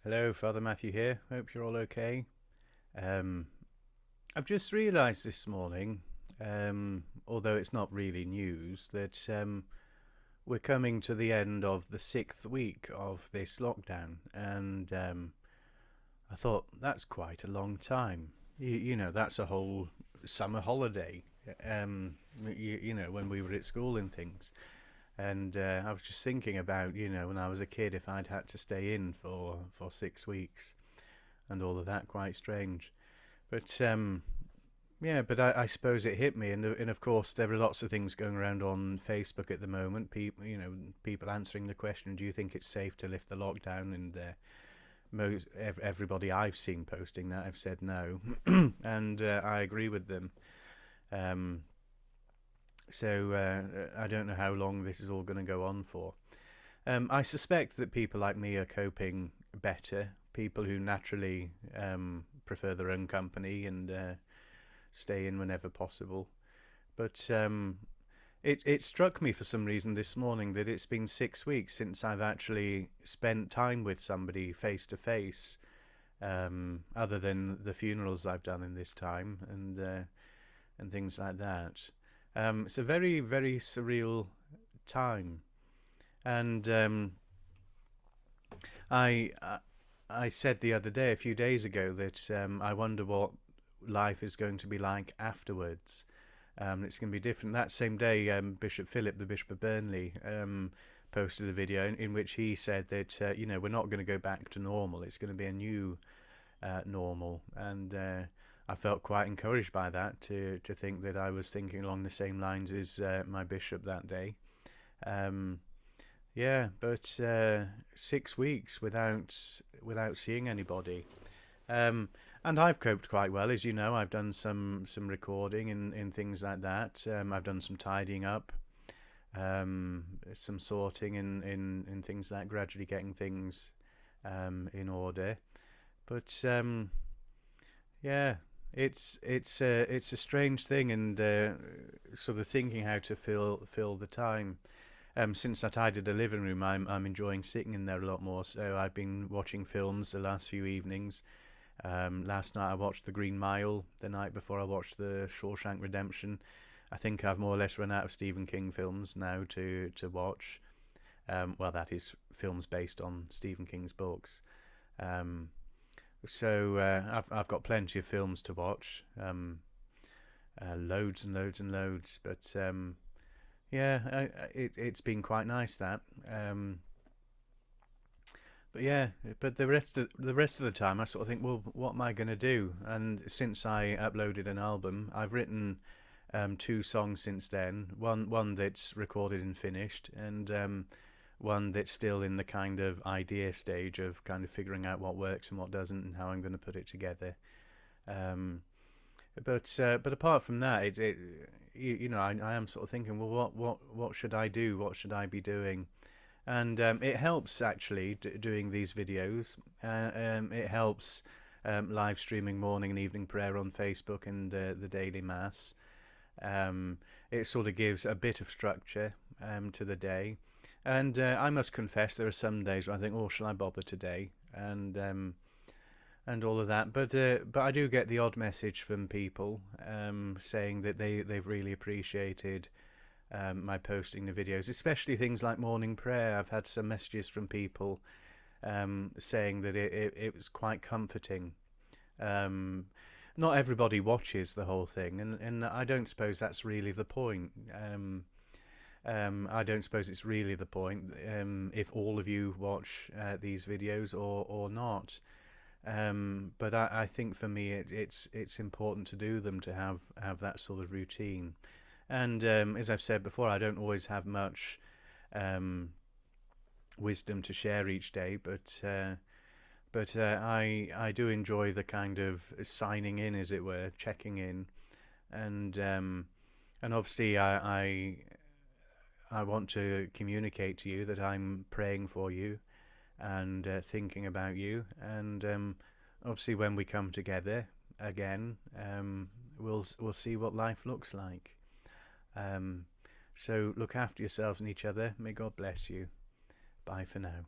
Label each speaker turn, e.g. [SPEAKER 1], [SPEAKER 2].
[SPEAKER 1] Hello, Father Matthew here. Hope you're all okay. Um, I've just realised this morning, although it's not really news, that we're coming to the end of the sixth week of this lockdown, and I thought that's quite a long time. That's a whole summer holiday. When we were at school and things. And I was just thinking about, when I was a kid, if I'd had to stay in for 6 weeks and all of that, quite strange. But yeah, but I suppose it hit me, and of course there are lots of things going around on Facebook at the moment. People answering the question, do you think it's safe to lift the lockdown? And everybody I've seen posting that, I've said no, and I agree with them. Um, I don't know how long this is all going to go on for. I suspect that people like me are coping better. People who naturally prefer their own company and stay in whenever possible. But it struck me for some reason this morning that it's been 6 weeks since I've actually spent time with somebody face to face, other than the funerals I've done in this time and things like that. It's a very, very surreal time, and I I said the other day, a few days ago, that I wonder what life is going to be like afterwards. It's going to be different. That same day, Bishop Philip, the Bishop of Burnley, posted a video in which he said that we're not going to go back to normal. It's going to be a new normal, and I felt quite encouraged by that to think that I was thinking along the same lines as my bishop that day. Um, yeah, but 6 weeks without seeing anybody, um, and I've coped quite well, as you know. I've done some recording and things like that. I've done some tidying up, some sorting and things like that, gradually getting things in order. But yeah, it's a strange thing, and sort of thinking how to fill the time. Since I tidied the living room, I'm enjoying sitting in there a lot more. So I've been watching films the last few evenings. Last night I watched The Green Mile. The night before I watched The Shawshank Redemption. I think I've more or less run out of Stephen King films now to watch. Well, that is films based on Stephen King's books. Um, I've got plenty of films to watch, loads and loads and loads. But yeah, it's been quite nice that. But yeah, but the rest of the time, I sort of think, well, what am I going to do? And since I uploaded an album, I've written two songs since then. One that's recorded and finished, and one that's still in the kind of idea stage of kind of figuring out what works and what doesn't, and how I'm going to put it together. Um, but apart from that, I am sort of thinking, well, what should I do? What should I be doing? And it helps actually doing these videos. It helps live streaming morning and evening prayer on Facebook and the daily mass. Um, it sort of gives a bit of structure to the day. And I must confess, there are some days where I think, oh, shall I bother today? And all of that. But I do get the odd message from people saying that they've really appreciated my posting the videos, especially things like morning prayer. I've had some messages from people saying that it was quite comforting. Um, Not everybody watches the whole thing, and I don't suppose that's really the point. I don't suppose it's really the point if all of you watch these videos or not. But I think for me it's important to do them, to have that sort of routine. And as I've said before, I don't always have much um, wisdom to share each day, but I do enjoy the kind of signing in, as it were, checking in, and obviously I want to communicate to you that I'm praying for you and thinking about you, and obviously when we come together again, we'll see what life looks like. Um, so look after yourselves and each other. May God bless you. Bye for now.